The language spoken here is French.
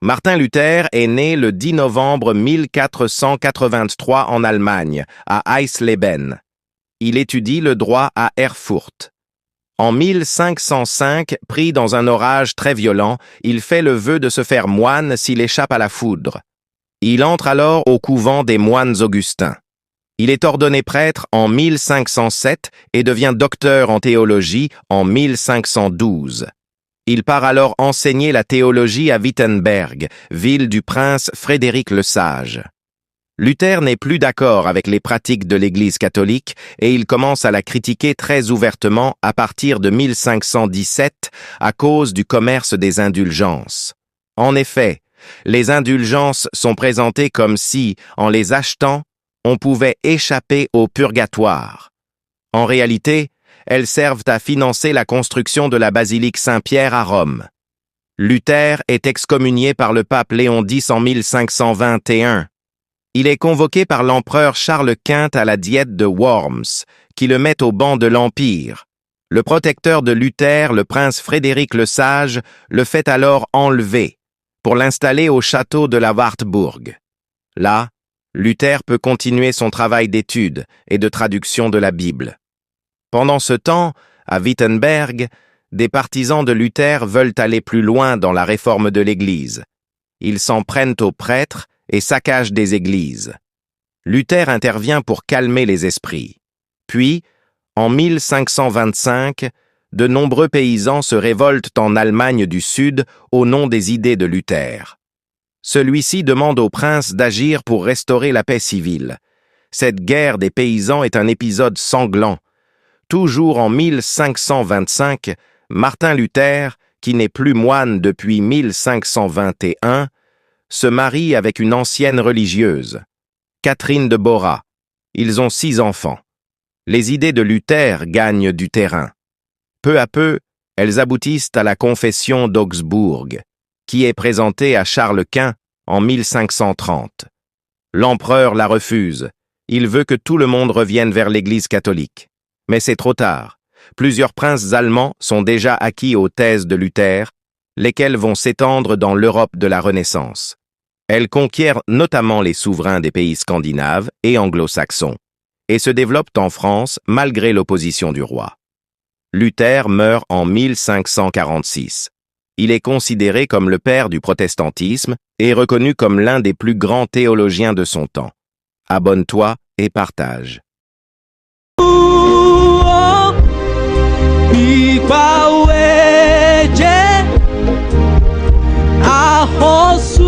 Martin Luther est né le 10 novembre 1483 en Allemagne, à Eisleben. Il étudie le droit à Erfurt. En 1505, pris dans un orage très violent, il fait le vœu de se faire moine s'il échappe à la foudre. Il entre alors au couvent des moines augustins. Il est ordonné prêtre en 1507 et devient docteur en théologie en 1512. Il part alors enseigner la théologie à Wittenberg, ville du prince Frédéric le Sage. Luther n'est plus d'accord avec les pratiques de l'Église catholique et il commence à la critiquer très ouvertement à partir de 1517 à cause du commerce des indulgences. En effet, les indulgences sont présentées comme si, en les achetant, on pouvait échapper au purgatoire. En réalité, elles servent à financer la construction de la basilique Saint-Pierre à Rome. Luther est excommunié par le pape Léon X en 1521. Il est convoqué par l'empereur Charles Quint à la diète de Worms, qui le met au ban de l'Empire. Le protecteur de Luther, le prince Frédéric le Sage, le fait alors enlever pour l'installer au château de la Wartburg. Là, Luther peut continuer son travail d'étude et de traduction de la Bible. Pendant ce temps, à Wittenberg, des partisans de Luther veulent aller plus loin dans la réforme de l'Église. Ils s'en prennent aux prêtres et saccagent des églises. Luther intervient pour calmer les esprits. Puis, en 1525, de nombreux paysans se révoltent en Allemagne du Sud au nom des idées de Luther. Celui-ci demande au prince d'agir pour restaurer la paix civile. Cette guerre des paysans est un épisode sanglant. Toujours en 1525, Martin Luther, qui n'est plus moine depuis 1521, se marie avec une ancienne religieuse, Catherine de Bora. Ils ont 6 enfants. Les idées de Luther gagnent du terrain. Peu à peu, elles aboutissent à la confession d'Augsbourg, qui est présentée à Charles Quint en 1530. L'empereur la refuse. Il veut que tout le monde revienne vers l'Église catholique. Mais c'est trop tard. Plusieurs princes allemands sont déjà acquis aux thèses de Luther, lesquelles vont s'étendre dans l'Europe de la Renaissance. Elles conquièrent notamment les souverains des pays scandinaves et anglo-saxons, et se développent en France malgré l'opposition du roi. Luther meurt en 1546. Il est considéré comme le père du protestantisme et reconnu comme l'un des plus grands théologiens de son temps. Abonne-toi et partage. Arroz